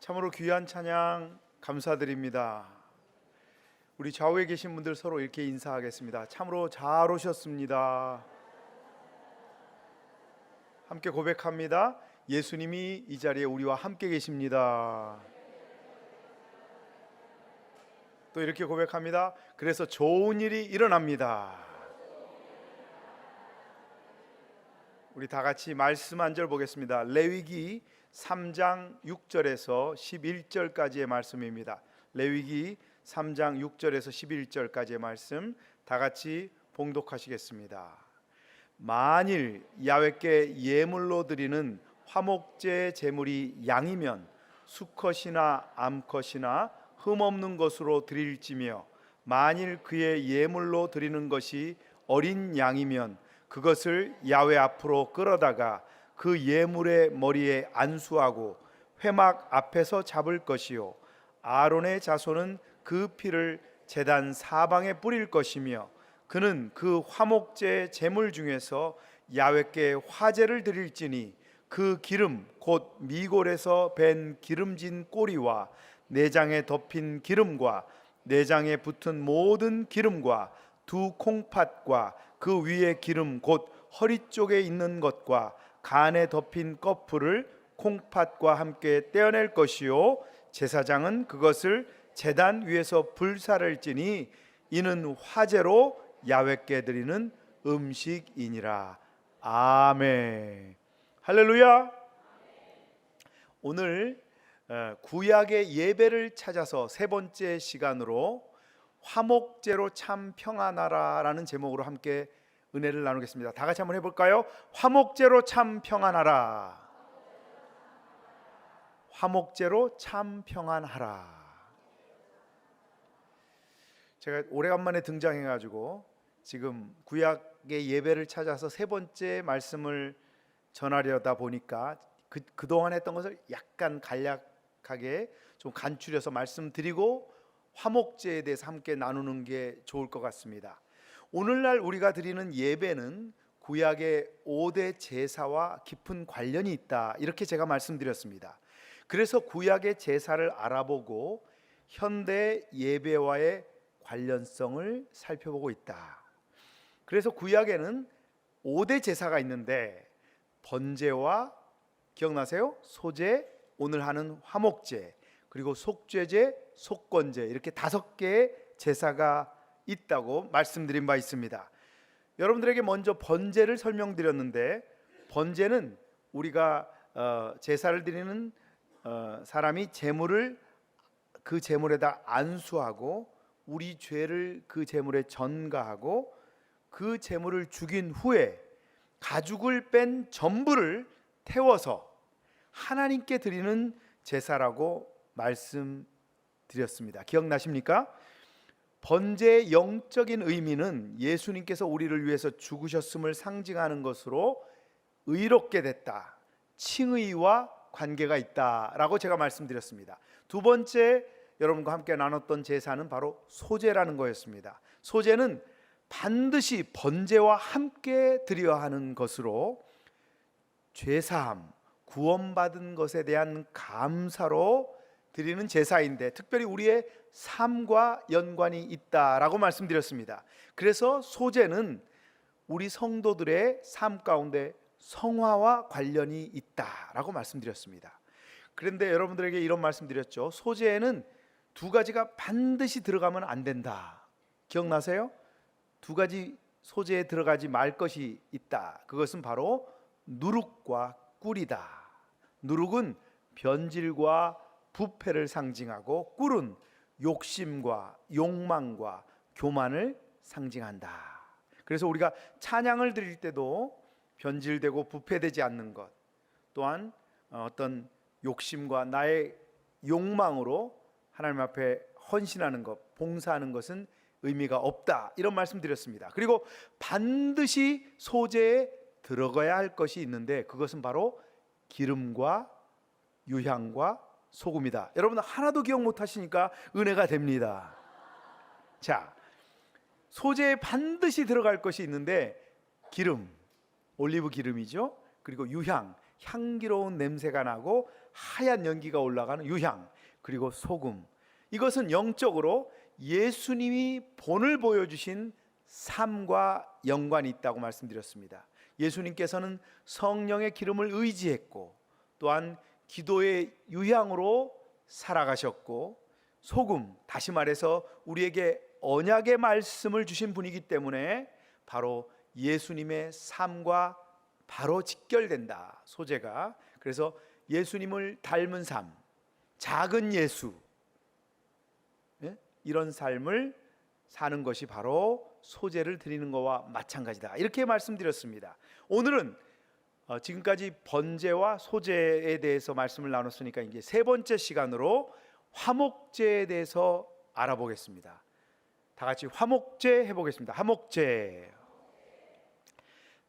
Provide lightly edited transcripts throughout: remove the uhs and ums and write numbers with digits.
참으로 귀한 찬양 감사드립니다. 우리 좌우에 계신 분들 서로 이렇게 인사하겠습니다. 참으로 잘 오셨습니다. 함께 고백합니다. 예수님이 이 자리에 우리와 함께 계십니다. 또 이렇게 고백합니다. 그래서 좋은 일이 일어납니다. 우리 다 같이 말씀 한 절 보겠습니다. 레위기 3장 6절에서 11절까지의 말씀입니다. 레위기 3장 6절에서 11절까지의 말씀 다 같이 봉독하시겠습니다. 만일 야훼께 예물로 드리는 화목제 제물이 양이면 수컷이나 암컷이나 흠없는 것으로 드릴지며 만일 그의 예물로 드리는 것이 어린 양이면 그것을 야훼 앞으로 끌어다가 그 예물의 머리에 안수하고 회막 앞에서 잡을 것이요 아론의 자손은 그 피를 제단 사방에 뿌릴 것이며 그는 그 화목제 제물 중에서 야훼께 화제를 드릴지니 그 기름 곧 미골에서 밴 기름진 꼬리와 내장에 덮인 기름과 내장에 붙은 모든 기름과 두 콩팥과 그 위에 기름 곧 허리 쪽에 있는 것과 간에 덮인 꺼풀을 콩팥과 함께 떼어낼 것이요 제사장은 그것을 제단 위에서 불사를지니 이는 화제로 야훼께 드리는 음식이니라. 아멘. 할렐루야. 오늘 구약의 예배를 찾아서 세 번째 시간으로 화목제로 참 평안하라라는 제목으로 함께 은혜를 나누겠습니다. 다 같이 한번 해볼까요? 화목제로 참 평안하라. 화목제로 참 평안하라. 제가 오래간만에 등장해가지고 지금 구약의 예배를 찾아서 세 번째 말씀을 전하려다 보니까 그동안 했던 것을 약간 간략하게 좀 간추려서 말씀드리고 화목제에 대해서 함께 나누는 게 좋을 것 같습니다. 오늘날 우리가 드리는 예배는 구약의 5대 제사와 깊은 관련이 있다, 이렇게 제가 말씀드렸습니다. 그래서 구약의 제사를 알아보고 현대 예배와의 관련성을 살펴보고 있다. 그래서 구약에는 5대 제사가 있는데 번제와 기억나세요? 소제, 오늘 하는 화목제, 그리고 속죄제, 속건제, 이렇게 5개의 제사가 있다고 말씀드린 바 있습니다. 여러분들에게 먼저 번제를 설명드렸는데, 번제는 우리가 제사를 드리는 사람이 제물을 그 제물에다 안수하고 우리 죄를 그 제물에 전가하고 그 제물을 죽인 후에 가죽을 뺀 전부를 태워서 하나님께 드리는 제사라고 말씀드렸습니다. 기억나십니까? 번제의 영적인 의미는 예수님께서 우리를 위해서 죽으셨음을 상징하는 것으로 의롭게 됐다, 칭의와 관계가 있다라고 제가 말씀드렸습니다. 두 번째 여러분과 함께 나눴던 제사는 바로 소제라는 거였습니다. 소제는 반드시 번제와 함께 드려야 하는 것으로 죄사함, 구원받은 것에 대한 감사로 드리는 제사인데 특별히 우리의 삶과 연관이 있다라고 말씀드렸습니다. 그래서 소제는 우리 성도들의 삶 가운데 성화와 관련이 있다라고 말씀드렸습니다. 그런데 여러분들에게 이런 말씀드렸죠. 소제에는 두 가지가 반드시 들어가면 안 된다. 기억나세요? 두 가지 소제에 들어가지 말 것이 있다. 그것은 바로 누룩과 꿀이다. 누룩은 변질과 부패를 상징하고 꿀은 욕심과 욕망과 교만을 상징한다. 그래서 우리가 찬양을 드릴 때도 변질되고 부패되지 않는 것, 또한 어떤 욕심과 나의 욕망으로 하나님 앞에 헌신하는 것, 봉사하는 것은 의미가 없다, 이런 말씀 드렸습니다. 그리고 반드시 소제에 들어가야 할 것이 있는데 그것은 바로 기름과 유향과 소금이다. 여러분 하나도 기억 못하시니까 은혜가 됩니다. 자, 소제에 반드시 들어갈 것이 있는데 기름, 올리브 기름이죠. 그리고 유향, 향기로운 냄새가 나고 하얀 연기가 올라가는 유향, 그리고 소금. 이것은 영적으로 예수님이 본을 보여주신 삶과 연관이 있다고 말씀드렸습니다. 예수님께서는 성령의 기름을 의지했고 또한 기도의 유향으로 살아가셨고, 소금, 다시 말해서 우리에게 언약의 말씀을 주신 분이기 때문에 바로 예수님의 삶과 바로 직결된다, 소재가. 그래서 예수님을 닮은 삶, 작은 예수, 이런 삶을 사는 것이 바로 소재를 드리는 것과 마찬가지다, 이렇게 말씀드렸습니다. 오늘은 지금까지 번제와 소제에 대해서 말씀을 나눴으니까 이제 세 번째 시간으로 화목제에 대해서 알아보겠습니다. 다 같이 화목제 해보겠습니다. 화목제.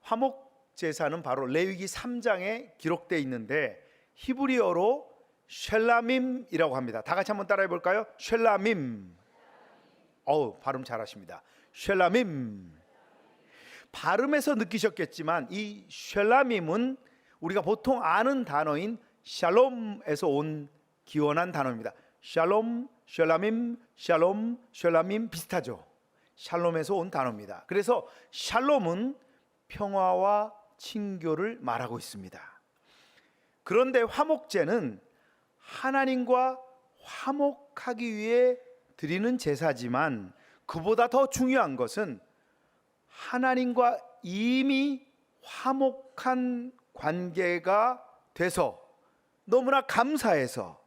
화목제사는 바로 레위기 3장에 기록되어 있는데 히브리어로 쉘라밈이라고 합니다. 다 같이 한번 따라해 볼까요? 쉘라밈. 발음 잘하십니다. 쉘라밈. 발음에서 느끼셨겠지만 이 쉘라밈은 우리가 보통 아는 단어인 샬롬에서 온 기원한 단어입니다. 샬롬, 쉘라밈, 샬롬, 쉘라밈 비슷하죠. 샬롬에서 온 단어입니다. 그래서 샬롬은 평화와 친교를 말하고 있습니다. 그런데 화목제는 하나님과 화목하기 위해 드리는 제사지만 그보다 더 중요한 것은 하나님과 이미 화목한 관계가 돼서 너무나 감사해서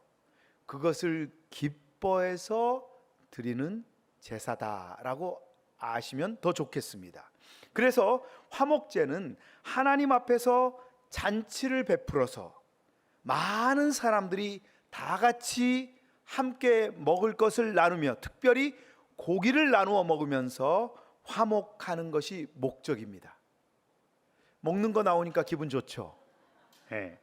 그것을 기뻐해서 드리는 제사다라고 아시면 더 좋겠습니다. 그래서 화목제는 하나님 앞에서 잔치를 베풀어서 많은 사람들이 다 같이 함께 먹을 것을 나누며 특별히 고기를 나누어 먹으면서 화목하는 것이 목적입니다. 먹는 거 나오니까 기분 좋죠. 네.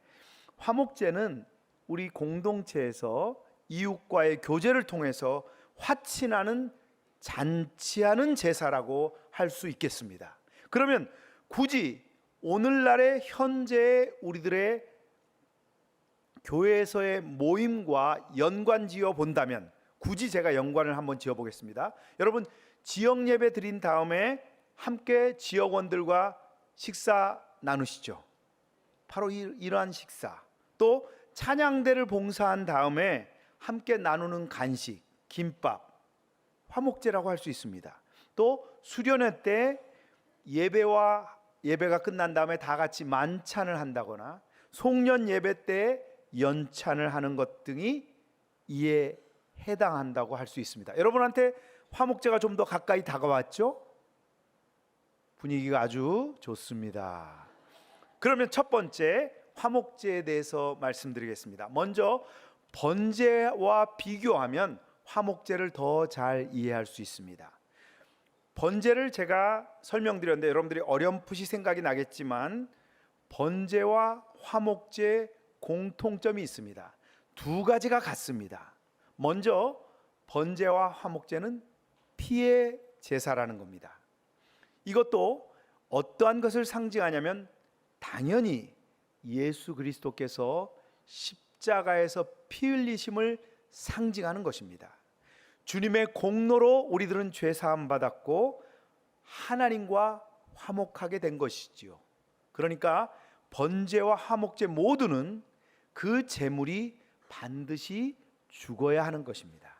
화목제는 우리 공동체에서 이웃과의 교제를 통해서 화친하는, 잔치하는 제사라고 할 수 있겠습니다. 그러면 굳이 오늘날의 현재의 우리들의 교회에서의 모임과 연관지어 본다면, 굳이 제가 연관을 한번 지어 보겠습니다. 여러분, 지역 예배 드린 다음에 함께 지역원들과 식사 나누시죠. 바로 이러한 식사. 또 찬양대를 봉사한 다음에 함께 나누는 간식, 김밥, 화목제라고 할 수 있습니다. 또 수련회 때 예배가 끝난 다음에 다 같이 만찬을 한다거나 송년 예배 때 연찬을 하는 것 등이 이에 해당한다고 할 수 있습니다. 여러분한테 화목제가 좀 더 가까이 다가왔죠? 분위기가 아주 좋습니다. 그러면 첫 번째 화목제에 대해서 말씀드리겠습니다. 먼저 번제와 비교하면 화목제를 더 잘 이해할 수 있습니다. 번제를 제가 설명드렸는데 여러분들이 어렴풋이 생각이 나겠지만 번제와 화목제의 공통점이 있습니다. 두 가지가 같습니다. 먼저 번제와 화목제는 피의 제사라는 겁니다. 이것도 어떠한 것을 상징하냐면 당연히 예수 그리스도께서 십자가에서 피 흘리심을 상징하는 것입니다. 주님의 공로로 우리들은 죄 사함 받았고 하나님과 화목하게 된 것이지요. 그러니까 번제와 화목제 모두는 그 제물이 반드시 죽어야 하는 것입니다.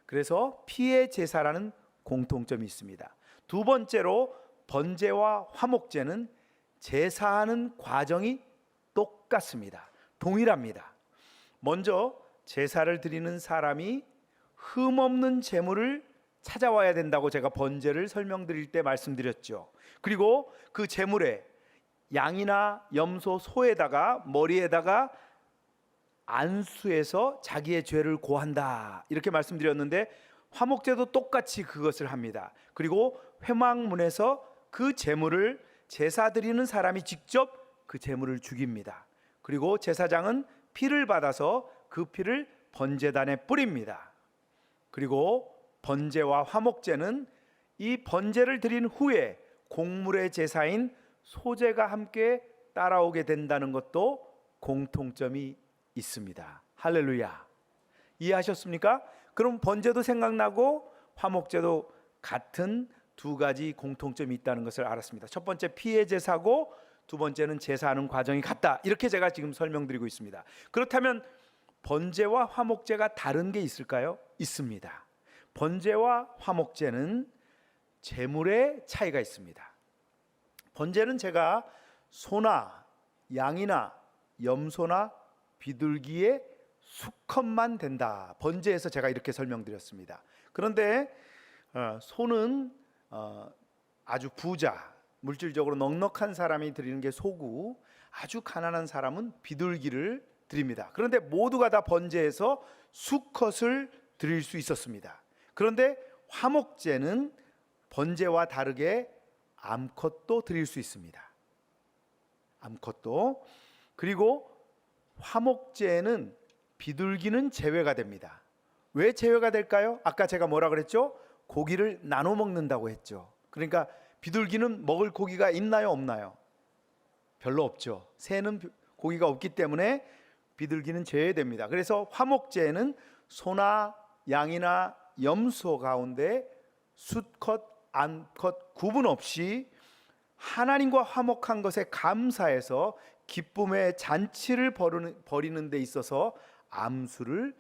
그래서 피의 제사라는 공통점이 있습니다. 두 번째로 번제와 화목제는 제사하는 과정이 똑같습니다. 동일합니다. 먼저 제사를 드리는 사람이 흠없는 제물을 찾아와야 된다고 제가 번제를 설명드릴 때 말씀드렸죠. 그리고 그 제물에 양이나 염소, 소에다가 머리에다가 안수해서 자기의 죄를 고한다, 이렇게 말씀드렸는데 화목제도 똑같이 그것을 합니다. 그리고 회막문에서 그 제물을 제사 드리는 사람이 직접 그 제물을 죽입니다. 그리고 제사장은 피를 받아서 그 피를 번제단에 뿌립니다. 그리고 번제와 화목제는 이 번제를 드린 후에 곡물의 제사인 소제가 함께 따라오게 된다는 것도 공통점이 있습니다. 할렐루야. 이해하셨습니까? 그럼 번제도 생각나고 화목제도 같은 두 가지 공통점이 있다는 것을 알았습니다. 첫 번째 피의 제사고 두 번째는 제사하는 과정이 같다. 이렇게 제가 지금 설명드리고 있습니다. 그렇다면 번제와 화목제가 다른 게 있을까요? 있습니다. 번제와 화목제는 제물의 차이가 있습니다. 번제는 제가 소나 양이나 염소나 비둘기의 수컷만 된다. 번제에서 제가 이렇게 설명드렸습니다. 그런데 소는 아주 부자, 물질적으로 넉넉한 사람이 드리는 게 소고, 아주 가난한 사람은 비둘기를 드립니다. 그런데 모두가 다 번제에서 수컷을 드릴 수 있었습니다. 그런데 화목제는 번제와 다르게 암컷도 드릴 수 있습니다. 암컷도. 그리고 화목제에는 비둘기는 제외가 됩니다. 왜 제외가 될까요? 아까 제가 뭐라 그랬죠? 고기를 나눠 먹는다고 했죠. 그러니까 비둘기는 먹을 고기가 있나요, 없나요? 별로 없죠. 새는 고기가 없기 때문에 비둘기는 제외됩니다. 그래서 화목제에는 소나 양이나 염소 가운데 수컷, 암컷 구분 없이 하나님과 화목한 것에 감사해서 기쁨의 잔치를 벌이는 데 있어서 암수를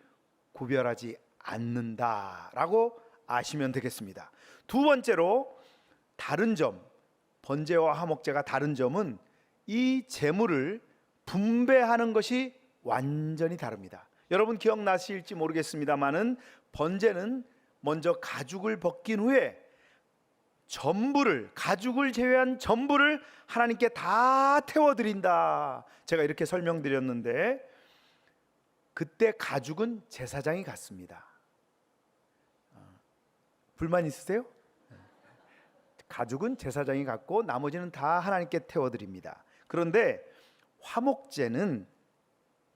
구별하지 않는다라고 아시면 되겠습니다. 두 번째로 다른 점, 번제와 화목제가 다른 점은 이 제물을 분배하는 것이 완전히 다릅니다. 여러분 기억나실지 모르겠습니다만은 번제는 먼저 가죽을 벗긴 후에 전부를, 가죽을 제외한 전부를 하나님께 다 태워드린다. 제가 이렇게 설명드렸는데 그때 가죽은 제사장이 갖습니다. 불만 있으세요? 가죽은 제사장이 갖고 나머지는 다 하나님께 태워드립니다. 그런데 화목제는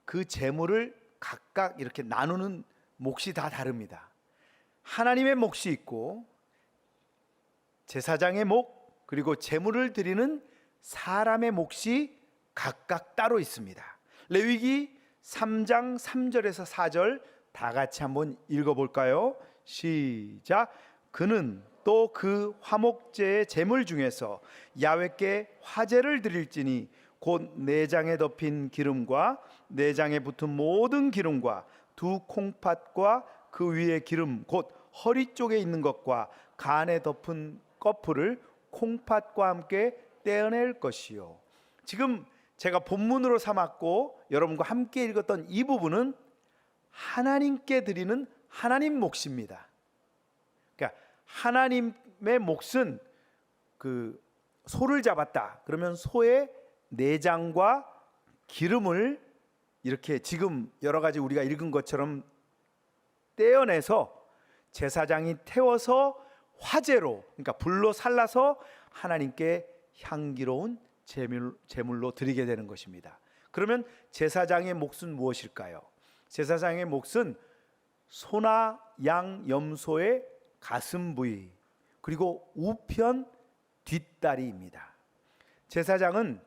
그 제물을 각각 이렇게 나누는 몫이 다 다릅니다. 하나님의 몫이 있고 제사장의 몫, 그리고 제물을 드리는 사람의 몫이 각각 따로 있습니다. 레위기 3장 3절에서 4절 다 같이 한번 읽어볼까요? 시작. 그는 또 그 화목제의 제물 중에서 야훼께 화제를 드릴지니 곧 내장에 덮인 기름과 내장에 붙은 모든 기름과 두 콩팥과 그 위에 기름 곧 허리 쪽에 있는 것과 간에 덮은 꺼풀을 콩팥과 함께 떼어낼 것이요. 지금 제가 본문으로 삼았고 여러분과 함께 읽었던 이 부분은 하나님께 드리는 하나님 몫입니다. 그러니까 하나님의 몫은 그 소를 잡았다. 그러면 소의 내장과 기름을 이렇게 지금 여러 가지 우리가 읽은 것처럼 떼어내서 제사장이 태워서 화제로, 그러니까 불로 살라서 하나님께 향기로운 제물로 드리게 되는 것입니다. 그러면 제사장의 몫은 무엇일까요? 제사장의 몫은 소나 양, 염소의 가슴 부위 그리고 우편 뒷다리입니다. 제사장은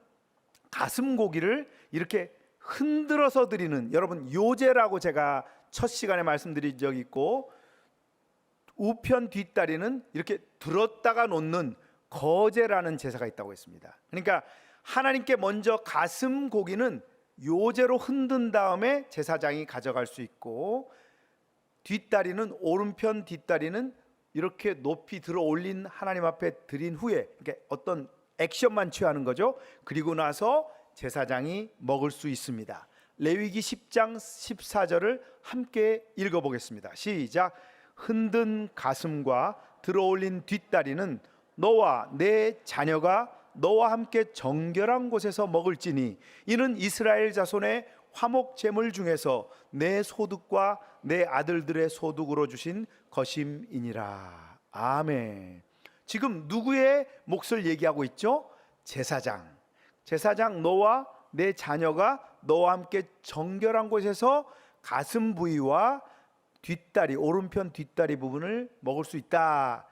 가슴 고기를 이렇게 흔들어서 드리는, 여러분 요제라고 제가 첫 시간에 말씀드린 적이 있고, 우편 뒷다리는 이렇게 들었다가 놓는 거제라는 제사가 있다고 했습니다. 그러니까 하나님께 먼저 가슴 고기는 요제로 흔든 다음에 제사장이 가져갈 수 있고, 뒷다리는, 오른편 뒷다리는 이렇게 높이 들어 올린 하나님 앞에 드린 후에, 그러니까 어떤 액션만 취하는 거죠. 그리고 나서 제사장이 먹을 수 있습니다. 레위기 10장 14절을 함께 읽어보겠습니다. 시작. 흔든 가슴과 들어올린 뒷다리는 너와 내 자녀가 너와 함께 정결한 곳에서 먹을지니 이는 이스라엘 자손의 화목 제물 중에서 내 소득과 내 아들들의 소득으로 주신 것임이니라. 아멘. 지금 누구의 몫을 얘기하고 있죠? 제사장. 제사장 너와 내 자녀가 너와 함께 정결한 곳에서 가슴 부위와 뒷다리, 오른편 뒷다리 부분을 먹을 수 있다.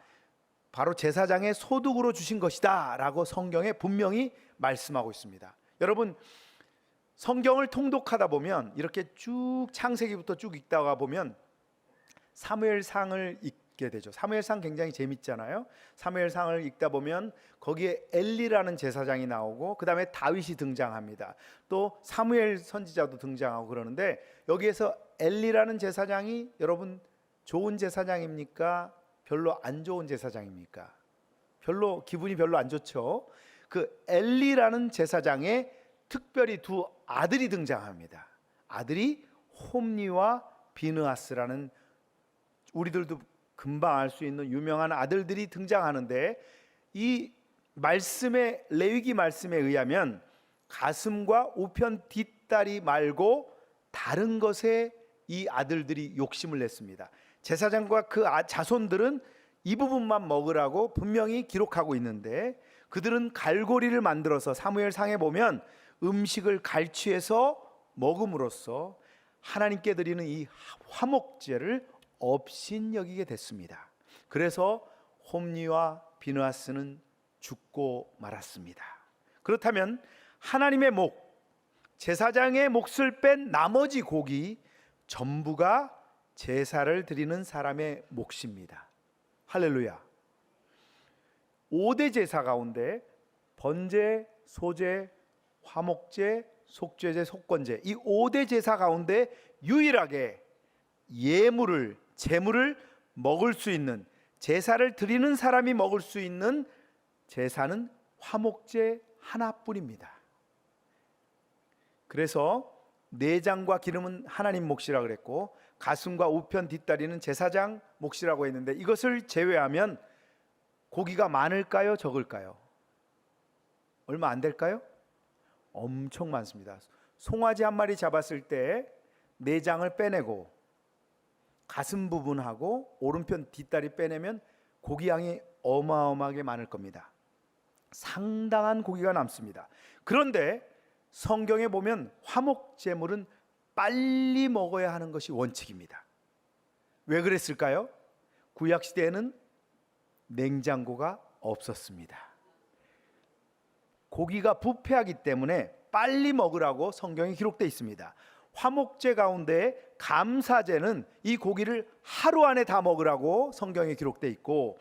바로 제사장의 소득으로 주신 것이다 라고 성경에 분명히 말씀하고 있습니다. 여러분, 성경을 통독하다 보면 이렇게 쭉 창세기부터 쭉 읽다가 보면 사무엘상을 읽게 되죠. 사무엘상 굉장히 재밌잖아요. 사무엘상을 읽다 보면 거기에 엘리라는 제사장이 나오고 그 다음에 다윗이 등장합니다. 또 사무엘 선지자도 등장하고 그러는데 여기에서 엘리라는 제사장이 여러분 좋은 제사장입니까? 별로 안 좋은 제사장입니까? 기분이 별로 안 좋죠. 그 엘리라는 제사장의 특별히 두 아들이 등장합니다. 아들이 홈니와 비느하스라는 우리들도 금방 알 수 있는 유명한 아들들이 등장하는데 이 말씀의 레위기 말씀에 의하면 가슴과 우편 뒷다리 말고 다른 것에 이 아들들이 욕심을 냈습니다. 제사장과 그 자손들은 이 부분만 먹으라고 분명히 기록하고 있는데 그들은 갈고리를 만들어서 사무엘상에 보면 음식을 갈취해서 먹음으로써 하나님께 드리는 이 화목제를 업신여기게 됐습니다. 그래서 홈니와 비느하스는 죽고 말았습니다. 그렇다면 하나님의 제사장의 몫을 뺀 나머지 고기 전부가 제사를 드리는 사람의 몫입니다. 할렐루야. 5대 제사 가운데 번제, 소제, 화목제, 속죄제, 속건제 이 5대 제사 가운데 유일하게 제물을 먹을 수 있는, 제사를 드리는 사람이 먹을 수 있는 제사는 화목제 하나뿐입니다. 그래서 내장과 기름은 하나님 몫이라 그랬고 가슴과 우편 뒷다리는 제사장 몫이라고 했는데 이것을 제외하면 고기가 많을까요? 적을까요? 얼마 안 될까요? 엄청 많습니다. 송아지 한 마리 잡았을 때 내장을 빼내고 가슴 부분하고 오른편 뒷다리 빼내면 고기 양이 어마어마하게 많을 겁니다. 상당한 고기가 남습니다. 그런데 성경에 보면 화목제물은 빨리 먹어야 하는 것이 원칙입니다. 왜 그랬을까요? 구약시대에는 냉장고가 없었습니다. 고기가 부패하기 때문에 빨리 먹으라고 성경에 기록되어 있습니다. 화목제 가운데 감사제는 이 고기를 하루 안에 다 먹으라고 성경에 기록되어 있고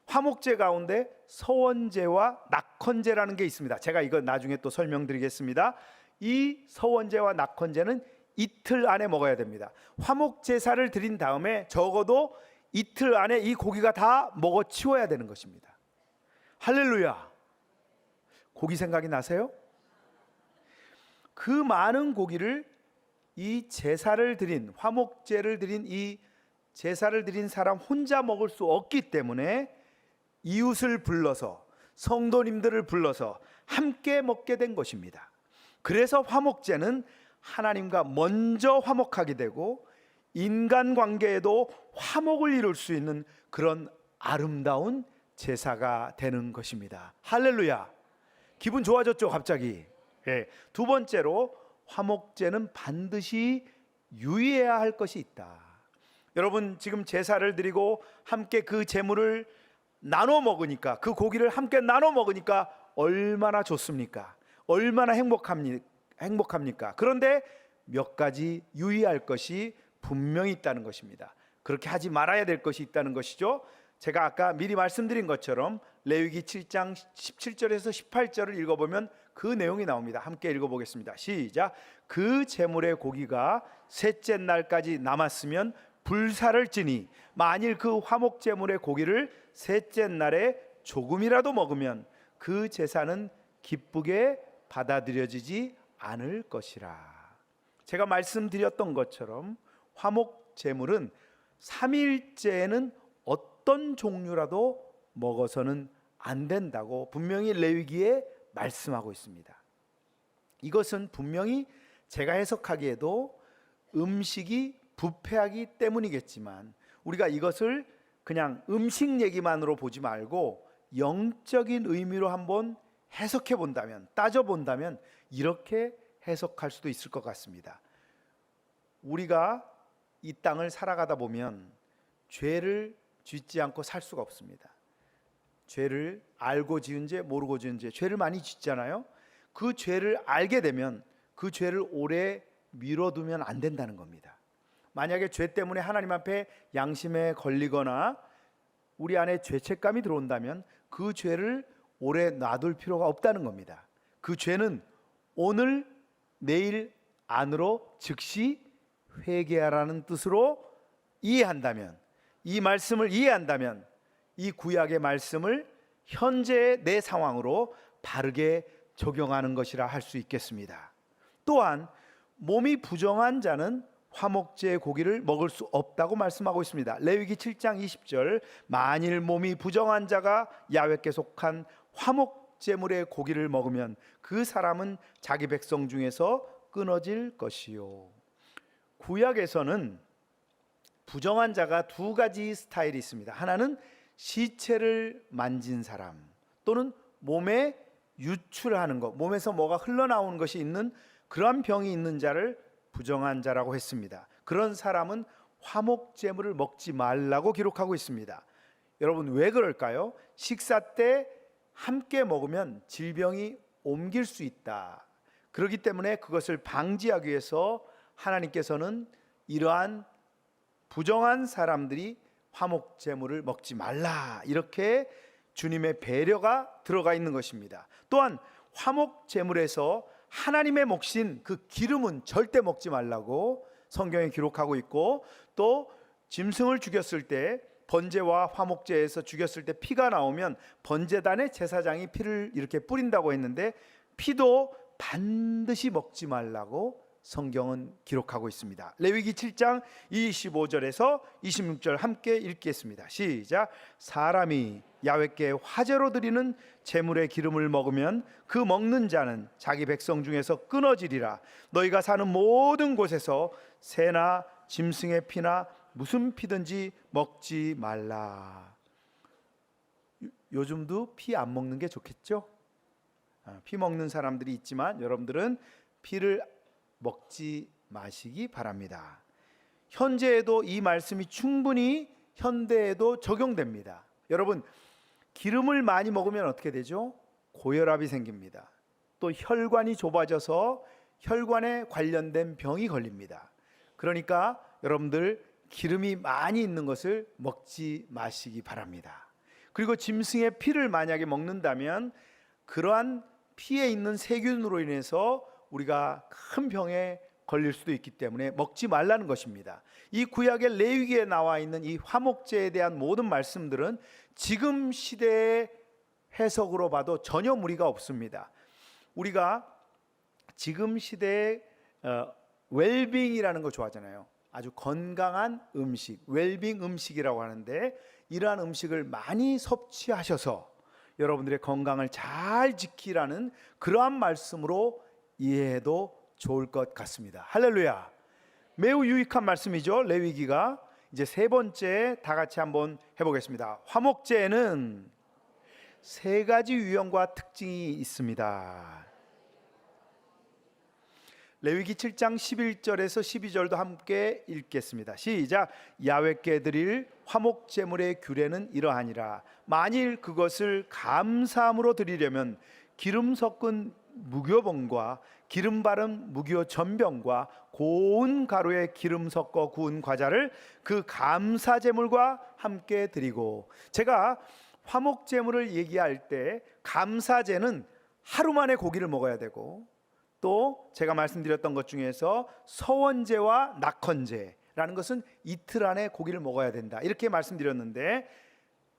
화목제 가운데 서원제와 낙헌제라는 게 있습니다. 제가 이거 나중에 또 설명드리겠습니다. 이 서원제와 낙헌제는 이틀 안에 먹어야 됩니다. 화목제사를 드린 다음에 적어도 이틀 안에 이 고기가 다 먹어 치워야 되는 것입니다. 할렐루야. 고기 생각이 나세요? 그 많은 고기를 이 제사를 드린 화목제를 드린 이 제사를 드린 사람 혼자 먹을 수 없기 때문에 이웃을 불러서 성도님들을 불러서 함께 먹게 된 것입니다. 그래서 화목제는 하나님과 먼저 화목하게 되고 인간관계에도 화목을 이룰 수 있는 그런 아름다운 제사가 되는 것입니다. 할렐루야. 기분 좋아졌죠 갑자기. 두 번째로 화목제는 반드시 유의해야 할 것이 있다. 여러분 지금 제사를 드리고 함께 그 제물을 나눠 먹으니까 그 고기를 함께 나눠 먹으니까 얼마나 좋습니까? 얼마나 행복합니까? 그런데 몇 가지 유의할 것이 분명히 있다는 것입니다. 그렇게 하지 말아야 될 것이 있다는 것이죠. 제가 아까 미리 말씀드린 것처럼 레위기 7장 17절에서 18절을 읽어보면 그 내용이 나옵니다. 함께 읽어보겠습니다. 시작. 그 제물의 고기가 셋째 날까지 남았으면 불사를 지니 만일 그 화목 제물의 고기를 셋째 날에 조금이라도 먹으면 그 제사는 기쁘게 받아들여지지 않을 것이라. 제가 말씀드렸던 것처럼 화목 제물은 3일째에는 어떤 종류라도 먹어서는 안 된다고 분명히 레위기에 말씀하고 있습니다. 이것은 분명히 제가 해석하기에도 음식이 부패하기 때문이겠지만 우리가 이것을 그냥 음식 얘기만으로 보지 말고 영적인 의미로 한번 해석해 본다면, 따져 본다면 이렇게 해석할 수도 있을 것 같습니다. 우리가 이 땅을 살아가다 보면 죄를 짓지 않고 살 수가 없습니다. 죄를 알고 지은 죄, 모르고 지은 죄, 죄를 많이 짓잖아요. 그 죄를 알게 되면 그 죄를 오래 미뤄두면 안 된다는 겁니다. 만약에 죄 때문에 하나님 앞에 양심에 걸리거나 우리 안에 죄책감이 들어온다면 그 죄를 오래 놔둘 필요가 없다는 겁니다. 그 죄는 오늘 내일 안으로 즉시 회개하라는 뜻으로 이해한다면, 이 말씀을 이해한다면 이 구약의 말씀을 현재의 내 상황으로 바르게 적용하는 것이라 할 수 있겠습니다. 또한 몸이 부정한 자는 화목제의 고기를 먹을 수 없다고 말씀하고 있습니다. 레위기 7장 20절, 만일 몸이 부정한 자가 야훼께 속한 화목제물의 고기를 먹으면 그 사람은 자기 백성 중에서 끊어질 것이요. 구약에서는 부정한 자가 두 가지 스타일이 있습니다. 하나는 시체를 만진 사람, 또는 몸에 유출하는 것, 몸에서 뭐가 흘러나오는 것이 있는 그러한 병이 있는 자를 부정한 자라고 했습니다. 그런 사람은 화목제물을 먹지 말라고 기록하고 있습니다. 여러분, 왜 그럴까요? 식사 때 함께 먹으면 질병이 옮길 수 있다. 그렇기 때문에 그것을 방지하기 위해서 하나님께서는 이러한 부정한 사람들이 화목제물을 먹지 말라, 이렇게 주님의 배려가 들어가 있는 것입니다. 또한 화목제물에서 하나님의 몫인 그 기름은 절대 먹지 말라고 성경에 기록하고 있고, 또 짐승을 죽였을 때 번제와 화목제에서 죽였을 때 피가 나오면 번제단의 제사장이 피를 이렇게 뿌린다고 했는데 피도 반드시 먹지 말라고 성경은 기록하고 있습니다. 레위기 7장 25절에서 26절 함께 읽겠습니다. 시작. 사람이 야훼께 화제로 드리는 제물의 기름을 먹으면 그 먹는 자는 자기 백성 중에서 끊어지리라. 너희가 사는 모든 곳에서 새나 짐승의 피나 무슨 피든지 먹지 말라. 요즘도 피 안 먹는 게 좋겠죠? 피 먹는 사람들이 있지만 여러분들은 피를 먹지 마시기 바랍니다. 현재에도 이 말씀이 충분히 현대에도 적용됩니다. 여러분, 기름을 많이 먹으면 어떻게 되죠? 고혈압이 생깁니다. 또 혈관이 좁아져서 혈관에 관련된 병이 걸립니다. 그러니까 여러분들 기름이 많이 있는 것을 먹지 마시기 바랍니다. 그리고 짐승의 피를 만약에 먹는다면 그러한 피에 있는 세균으로 인해서 우리가 큰 병에 걸릴 수도 있기 때문에 먹지 말라는 것입니다. 이 구약의 레위기에 나와 있는 이 화목제에 대한 모든 말씀들은 지금 시대의 해석으로 봐도 전혀 무리가 없습니다. 우리가 지금 시대의 웰빙이라는 거 좋아하잖아요. 아주 건강한 음식, 웰빙 음식이라고 하는데, 이러한 음식을 많이 섭취하셔서 여러분들의 건강을 잘 지키라는 그러한 말씀으로 이해해도 좋을 것 같습니다. 할렐루야. 매우 유익한 말씀이죠. 레위기가. 이제 세 번째 다 같이 한번 해보겠습니다. 화목제에는 세 가지 유형과 특징이 있습니다. 레위기 7장 11절에서 12절도 함께 읽겠습니다. 시작. 야훼께 드릴 화목제물의 규례는 이러하니라. 만일 그것을 감사함으로 드리려면 기름 섞은 무교봉과 기름 바른 무교 전병과 고운 가루에 기름 섞어 구운 과자를 그 감사제물과 함께 드리고, 제가 화목제물을 얘기할 때 감사제는 하루 만에 고기를 먹어야 되고, 또 제가 말씀드렸던 것 중에서 서원제와 낙헌제라는 것은 이틀 안에 고기를 먹어야 된다, 이렇게 말씀드렸는데,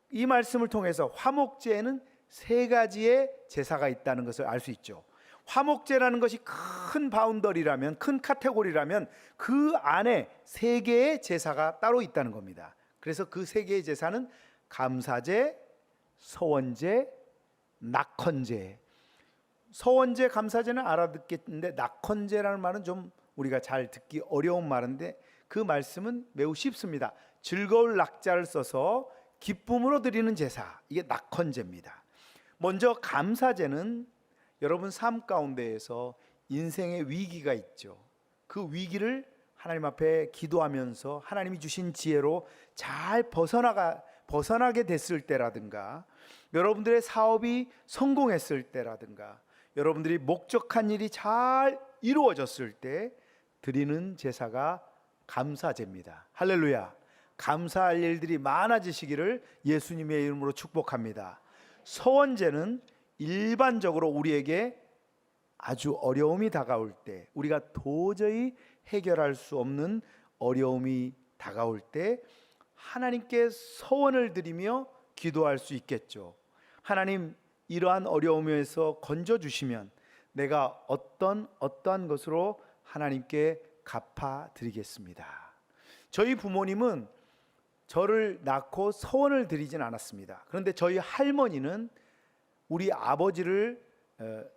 이 말씀을 통해서 화목제에는 세 가지의 제사가 있다는 것을 알 수 있죠. 화목제라는 것이 큰 바운더리라면, 큰 카테고리라면 그 안에 세 개의 제사가 따로 있다는 겁니다. 그래서 그 세 개의 제사는 감사제, 서원제, 낙헌제. 서원제, 감사제는 알아듣겠는데 낙헌제라는 말은 좀 우리가 잘 듣기 어려운 말인데 그 말씀은 매우 쉽습니다. 즐거울 낙자를 써서 기쁨으로 드리는 제사, 이게 낙헌제입니다. 먼저 감사제는 여러분 삶 가운데에서 인생의 위기가 있죠. 그 위기를 하나님 앞에 기도하면서 하나님이 주신 지혜로 잘 벗어나게 됐을 때라든가, 여러분들의 사업이 성공했을 때라든가, 여러분들이 목적한 일이 잘 이루어졌을 때 드리는 제사가 감사제입니다. 할렐루야. 감사할 일들이 많아지시기를 예수님의 이름으로 축복합니다. 서원제는 일반적으로 우리에게 아주 어려움이 다가올 때, 우리가 도저히 해결할 수 없는 어려움이 다가올 때 하나님께 서원을 드리며 기도할 수 있겠죠. 하나님, 이러한 어려움에서 건져주시면 내가 어떠한 것으로 하나님께 갚아드리겠습니다. 저희 부모님은 저를 낳고 서원을 드리진 않았습니다. 그런데 저희 할머니는 우리 아버지를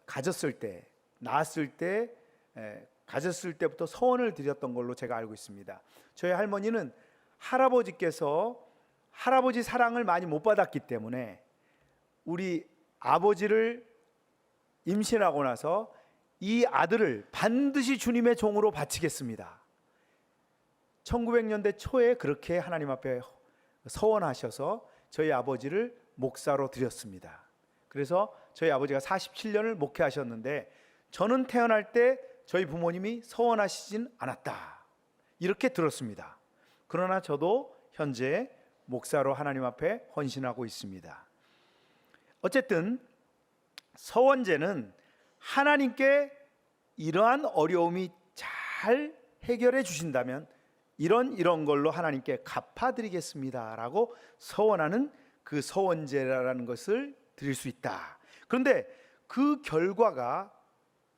가졌을 때, 낳았을 때, 가졌을 때부터 서원을 드렸던 걸로 제가 알고 있습니다. 저희 할머니는 할아버지께서 할아버지 사랑을 많이 못 받았기 때문에 우리 아버지를 임신하고 나서 이 아들을 반드시 주님의 종으로 바치겠습니다. 1900년대 초에 그렇게 하나님 앞에 서원하셔서 저희 아버지를 목사로 드렸습니다. 그래서 저희 아버지가 47년을 목회하셨는데 저는 태어날 때 저희 부모님이 서원하시진 않았다, 이렇게 들었습니다. 그러나 저도 현재 목사로 하나님 앞에 헌신하고 있습니다. 어쨌든 서원제는 하나님께 이러한 어려움이 잘 해결해 주신다면 이런 걸로 하나님께 갚아드리겠습니다 라고 서원하는 그 서원제라는 것을 드릴 수 있다. 그런데 그 결과가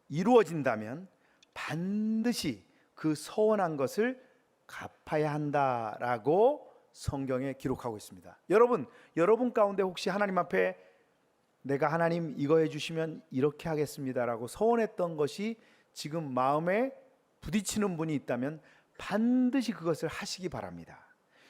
이루어진다면 반드시 그 서원한 것을 갚아야 한다라고 성경에 기록하고 있습니다. 여러분 가운데 혹시 하나님 앞에 내가 하나님 이거 해주시면 이렇게 하겠습니다라고 서원했던 것이 지금 마음에 부딪히는 분이 있다면 반드시 그것을 하시기 바랍니다.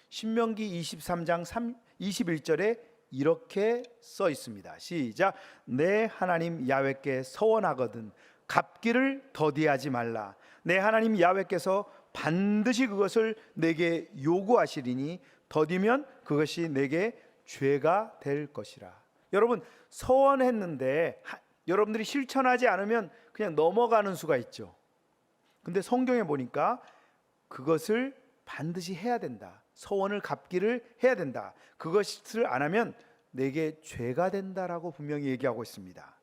신명기 23장 21절에 이렇게 써 있습니다. 시작. 내 하나님 야훼께 서원하거든 갚기를 더디하지 말라. 내 하나님 야훼께서 반드시 그것을 내게 요구하시리니 더디면 그것이 내게 죄가 될 것이라. 여러분, 서원했는데 여러분들이 실천하지 않으면 그냥 넘어가는 수가 있죠. 근데 성경에 보니까 그것을 반드시 해야 된다. 서원을 갚기를 해야 된다. 그것을 안 하면 내게 죄가 된다라고 분명히 얘기하고 있습니다.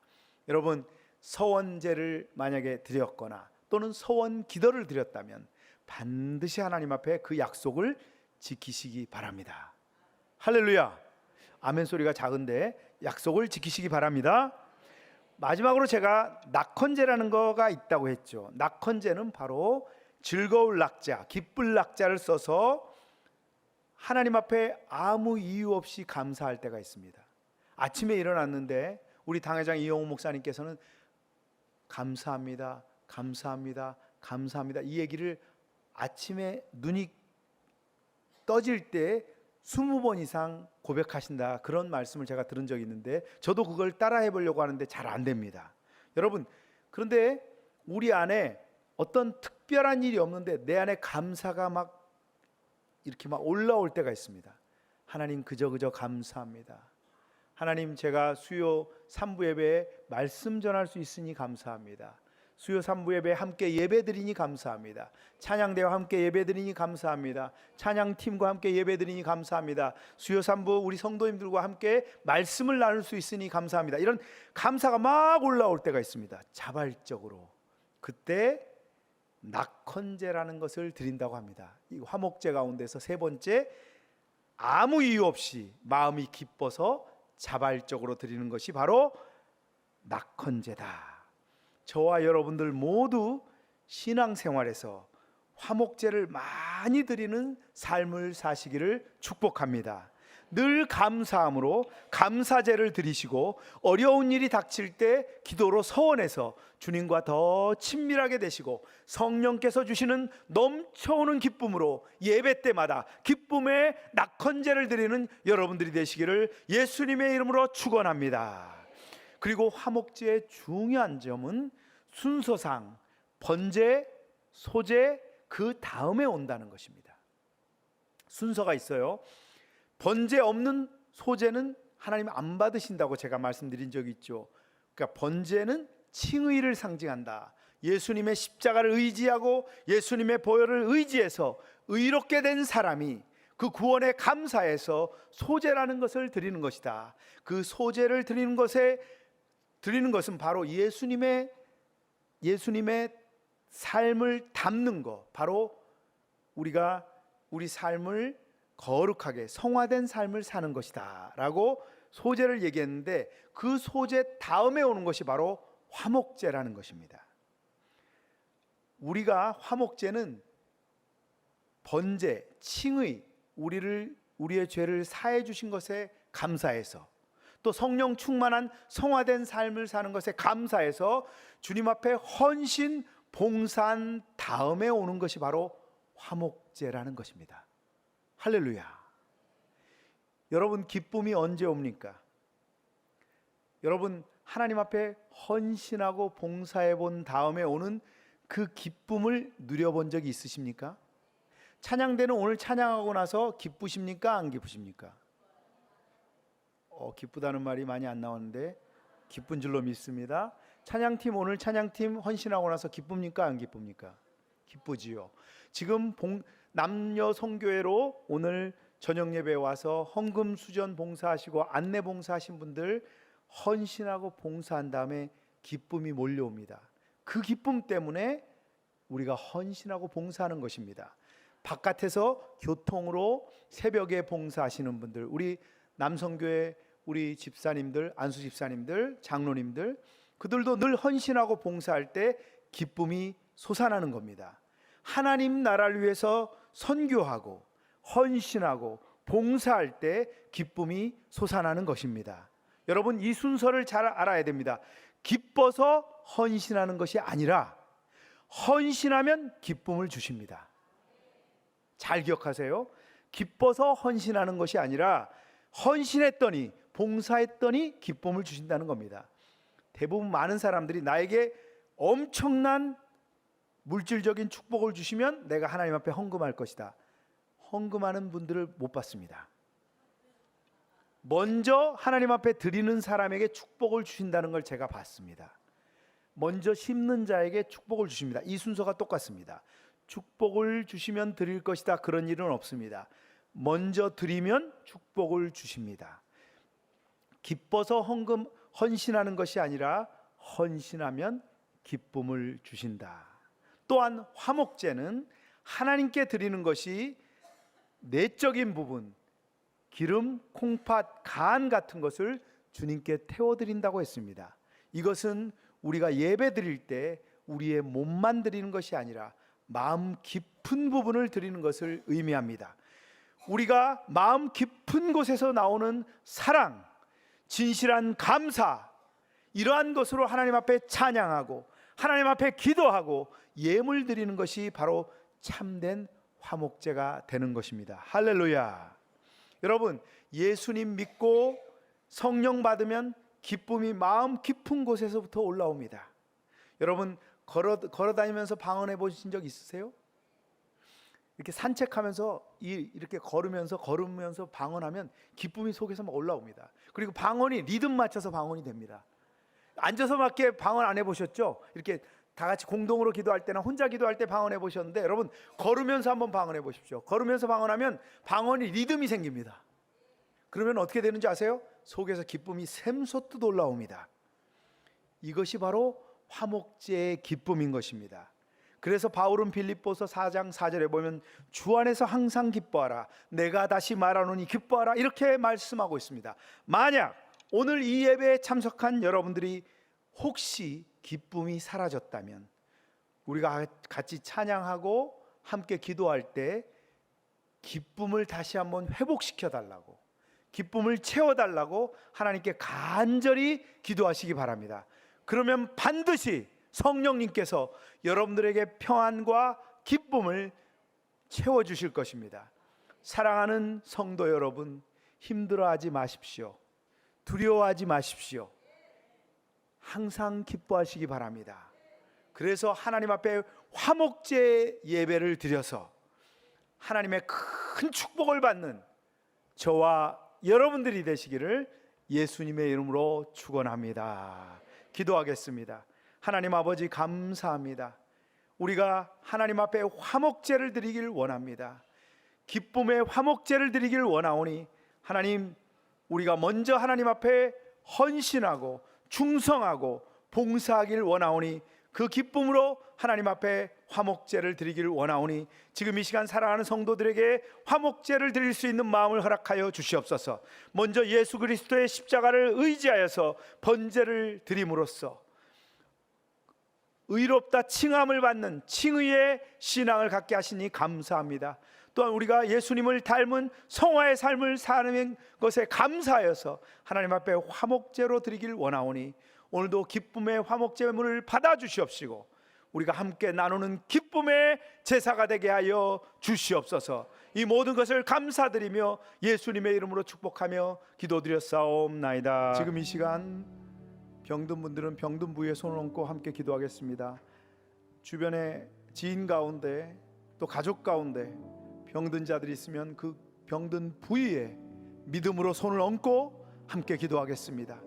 여러분, 서원제를 만약에 드렸거나 또는 서원 기도를 드렸다면 반드시 하나님 앞에 그 약속을 지키시기 바랍니다. 할렐루야. 아멘 소리가 작은데 약속을 지키시기 바랍니다. 마지막으로 제가 낙헌제라는 거가 있다고 했죠. 낙헌제는 바로 즐거울 낙자, 기쁠 낙자를 써서 하나님 앞에 아무 이유 없이 감사할 때가 있습니다. 아침에 일어났는데 우리 당회장 이용우 목사님께서는 감사합니다, 감사합니다, 감사합니다 이 얘기를 아침에 눈이 떠질 때 20번 이상 고백하신다, 그런 말씀을 제가 들은 적이 있는데 저도 그걸 따라 해보려고 하는데 잘 안 됩니다. 여러분, 그런데 우리 안에 어떤 특별한 일이 없는데 내 안에 감사가 막 이렇게 막 올라올 때가 있습니다. 하나님 그저 감사합니다. 하나님, 제가 수요 3부 예배에 말씀 전할 수 있으니 감사합니다. 수요 3부 예배에 함께 예배드리니 감사합니다. 찬양대와 함께 예배드리니 감사합니다. 찬양팀과 함께 예배드리니 감사합니다. 수요 3부 우리 성도님들과 함께 말씀을 나눌 수 있으니 감사합니다. 이런 감사가 막 올라올 때가 있습니다. 자발적으로. 그때 낙헌제라는 것을 드린다고 합니다. 이 화목제 가운데서 세 번째, 아무 이유 없이 마음이 기뻐서 자발적으로 드리는 것이 바로 낙헌제다. 저와 여러분들 모두 신앙생활에서 화목제를 많이 드리는 삶을 사시기를 축복합니다. 늘 감사함으로 감사제를 드리시고 어려운 일이 닥칠 때 기도로 서원해서 주님과 더 친밀하게 되시고 성령께서 주시는 넘쳐오는 기쁨으로 예배 때마다 기쁨의 낙헌제를 드리는 여러분들이 되시기를 예수님의 이름으로 축원합니다. 그리고 화목제의 중요한 점은 순서상 번제, 소제 그 다음에 온다는 것입니다. 순서가 있어요. 번제 없는 소제는 하나님 안 받으신다고 제가 말씀드린 적이 있죠. 그러니까 번제는 칭의를 상징한다. 예수님의 십자가를 의지하고 예수님의 보혈을 의지해서 의롭게 된 사람이 그 구원에 감사해서 소제라는 것을 드리는 것이다. 그 소제를 드리는 것은 바로 예수님의 삶을 담는 것, 바로 우리가 우리 삶을 거룩하게 성화된 삶을 사는 것이다 라고 소제를 얘기했는데, 그 소제 다음에 오는 것이 바로 화목제라는 것입니다. 우리가 화목제는 번제, 칭의, 우리의 죄를 사해 주신 것에 감사해서, 또 성령 충만한 성화된 삶을 사는 것에 감사해서 주님 앞에 헌신, 봉사한 다음에 오는 것이 바로 화목제라는 것입니다. 할렐루야. 여러분, 기쁨이 언제 옵니까? 여러분, 하나님 앞에 헌신하고 봉사해 본 다음에 오는 그 기쁨을 누려본 적이 있으십니까? 찬양대는 오늘 찬양하고 나서 기쁘십니까? 안 기쁘십니까? 기쁘다는 말이 많이 안 나오는데 기쁜 줄로 믿습니다. 찬양팀, 오늘 찬양팀 헌신하고 나서 기쁩니까? 안 기쁩니까? 기쁘지요. 지금 남녀 성교회로 오늘 저녁 예배에 와서 헌금 수전 봉사하시고 안내 봉사하신 분들 헌신하고 봉사한 다음에 기쁨이 몰려옵니다. 그 기쁨 때문에 우리가 헌신하고 봉사하는 것입니다. 바깥에서 교통으로 새벽에 봉사하시는 분들, 우리 남성교회 우리 집사님들, 안수 집사님들, 장로님들, 그들도 늘 헌신하고 봉사할 때 기쁨이 솟아나는 겁니다. 하나님 나라를 위해서 선교하고 헌신하고 봉사할 때 기쁨이 솟아나는 것입니다. 여러분, 이 순서를 잘 알아야 됩니다. 기뻐서 헌신하는 것이 아니라 헌신하면 기쁨을 주십니다. 잘 기억하세요. 기뻐서 헌신하는 것이 아니라 헌신했더니, 봉사했더니 기쁨을 주신다는 겁니다. 대부분 많은 사람들이 나에게 엄청난 물질적인 축복을 주시면 내가 하나님 앞에 헌금할 것이다. 헌금하는 분들을 못 봤습니다. 먼저 하나님 앞에 드리는 사람에게 축복을 주신다는 걸 제가 봤습니다. 먼저 심는 자에게 축복을 주십니다. 이 순서가 똑같습니다. 축복을 주시면 드릴 것이다, 그런 일은 없습니다. 먼저 드리면 축복을 주십니다. 기뻐서 헌신하는 것이 아니라 헌신하면 기쁨을 주신다. 또한 화목제는 하나님께 드리는 것이 내적인 부분, 기름, 콩팥, 간 같은 것을 주님께 태워드린다고 했습니다. 이것은 우리가 예배 드릴 때 우리의 몸만 드리는 것이 아니라 마음 깊은 부분을 드리는 것을 의미합니다. 우리가 마음 깊은 곳에서 나오는 사랑, 진실한 감사, 이러한 것으로 하나님 앞에 찬양하고 하나님 앞에 기도하고 예물 드리는 것이 바로 참된 화목제가 되는 것입니다. 할렐루야. 여러분, 예수님 믿고 성령 받으면 기쁨이 마음 깊은 곳에서부터 올라옵니다. 여러분, 걸어 다니면서 방언해 보신 적 있으세요? 이렇게 산책하면서 이렇게 걸으면서 방언하면 기쁨이 속에서 막 올라옵니다. 그리고 방언이 리듬 맞춰서 방언이 됩니다. 앉아서 밖에 방언 안 해보셨죠? 이렇게 다 같이 공동으로 기도할 때나 혼자 기도할 때 방언해 보셨는데, 여러분 걸으면서 한번 방언해 보십시오. 걸으면서 방언하면 방언이 리듬이 생깁니다. 그러면 어떻게 되는지 아세요? 속에서 기쁨이 샘솟듯 올라옵니다. 이것이 바로 화목제의 기쁨인 것입니다. 그래서 바울은 빌립보서 4장 4절에 보면 주 안에서 항상 기뻐하라, 내가 다시 말하노니 기뻐하라, 이렇게 말씀하고 있습니다. 만약 오늘 이 예배에 참석한 여러분들이 혹시 기쁨이 사라졌다면, 우리가 같이 찬양하고 함께 기도할 때 기쁨을 다시 한번 회복시켜 달라고, 기쁨을 채워달라고 하나님께 간절히 기도하시기 바랍니다. 그러면 반드시 성령님께서 여러분들에게 평안과 기쁨을 채워주실 것입니다. 사랑하는 성도 여러분, 힘들어하지 마십시오. 두려워하지 마십시오. 항상 기뻐하시기 바랍니다. 그래서 하나님 앞에 화목제 예배를 드려서 하나님의 큰 축복을 받는 저와 여러분들이 되시기를 예수님의 이름으로 축원합니다. 기도하겠습니다. 하나님 아버지 감사합니다. 우리가 하나님 앞에 화목제를 드리길 원합니다. 기쁨의 화목제를 드리길 원하오니 하나님, 우리가 먼저 하나님 앞에 헌신하고 충성하고 봉사하길 원하오니 그 기쁨으로 하나님 앞에 화목제를 드리기를 원하오니 지금 이 시간 사랑하는 성도들에게 화목제를 드릴 수 있는 마음을 허락하여 주시옵소서. 먼저 예수 그리스도의 십자가를 의지하여서 번제를 드림으로써 의롭다 칭함을 받는 칭의의 신앙을 갖게 하시니 감사합니다. 또한 우리가 예수님을 닮은 성화의 삶을 사는 것에 감사하여서 하나님 앞에 화목제로 드리길 원하오니 오늘도 기쁨의 화목제물을 받아 주시옵시고 우리가 함께 나누는 기쁨의 제사가 되게 하여 주시옵소서. 이 모든 것을 감사드리며 예수님의 이름으로 축복하며 기도드렸사옵나이다. 지금 이 시간 병든 분들은 병든 부위에 손을 얹고 함께 기도하겠습니다. 주변에 지인 가운데 또 가족 가운데 병든 자들이 있으면 그 병든 부위에 믿음으로 손을 얹고 함께 기도하겠습니다.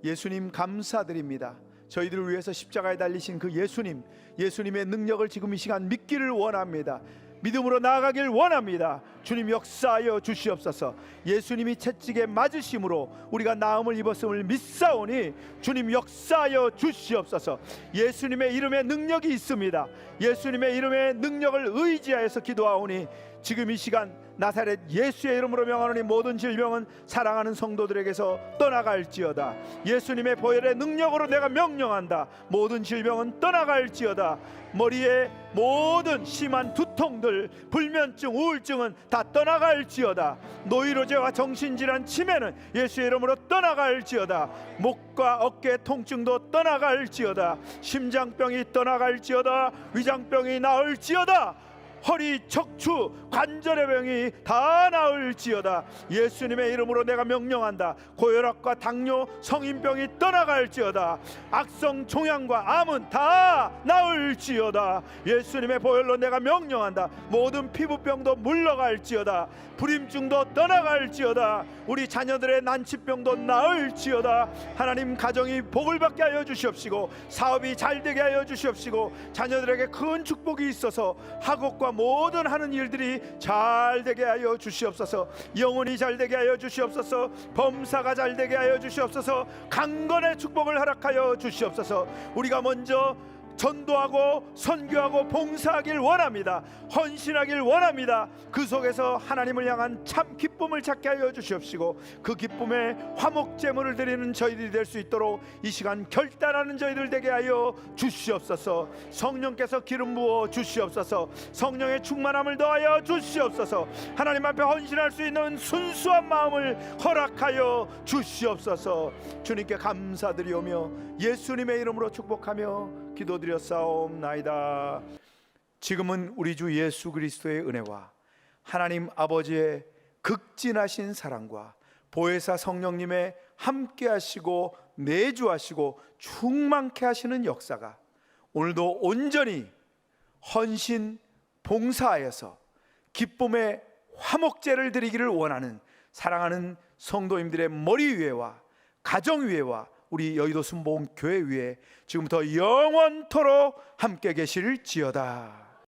예수님 감사드립니다. 저희들을 위해서 십자가에 달리신 그 예수님의 능력을 지금 이 시간 믿기를 원합니다. 믿음으로 나아가길 원합니다. 주님 역사하여 주시옵소서. 예수님이 채찍에 맞으심으로 우리가 나음을 입었음을 믿사오니 주님 역사하여 주시옵소서. 예수님의 이름에 능력이 있습니다. 예수님의 이름의 능력을 의지하여서 기도하오니 지금 이 시간 나사렛 예수의 이름으로 명하노니 모든 질병은 사랑하는 성도들에게서 떠나갈지어다. 예수님의 보혈의 능력으로 내가 명령한다. 모든 질병은 떠나갈지어다. 머리에 모든 심한 두통들, 불면증, 우울증은 다 떠나갈지어다. 노이로제와 정신질환, 치매는 예수의 이름으로 떠나갈지어다. 목과 어깨 통증도 떠나갈지어다. 심장병이 떠나갈지어다. 위장병이 나을지어다. 허리, 척추, 관절의 병이 다 나을지어다. 예수님의 이름으로 내가 명령한다. 고혈압과 당뇨, 성인병이 떠나갈지어다. 악성 종양과 암은 다 나을지어다. 예수님의 보혈로 내가 명령한다. 모든 피부병도 물러갈지어다. 불임증도 떠나갈지어다. 우리 자녀들의 난치병도 나을지어다. 하나님, 가정이 복을 받게 하여 주시옵시고 사업이 잘 되게 하여 주시옵시고 자녀들에게 큰 축복이 있어서 학업과 모든 하는 일들이 잘 되게 하여 주시옵소서. 영혼이 잘 되게 하여 주시옵소서. 범사가 잘 되게 하여 주시옵소서. 강건의 축복을 허락하여 주시옵소서. 우리가 먼저 전도하고 선교하고 봉사하길 원합니다. 헌신하길 원합니다. 그 속에서 하나님을 향한 참 기쁨을 찾게 하여 주시옵시고 그 기쁨에 화목제물을 드리는 저희들이 될 수 있도록 이 시간 결단하는 저희들 되게 하여 주시옵소서. 성령께서 기름 부어 주시옵소서. 성령의 충만함을 더하여 주시옵소서. 하나님 앞에 헌신할 수 있는 순수한 마음을 허락하여 주시옵소서. 주님께 감사드리오며 예수님의 이름으로 축복하며 기도드렸사옵나이다. 지금은 우리 주 예수 그리스도의 은혜와 하나님 아버지의 극진하신 사랑과 보혜사 성령님의 함께하시고 내주하시고 충만케 하시는 역사가 오늘도 온전히 헌신 봉사하여서 기쁨의 화목제를 드리기를 원하는 사랑하는 성도님들의 머리 위에와 가정 위에와 우리 여의도 순복음 교회 위에 지금부터 영원토록 함께 계실지어다.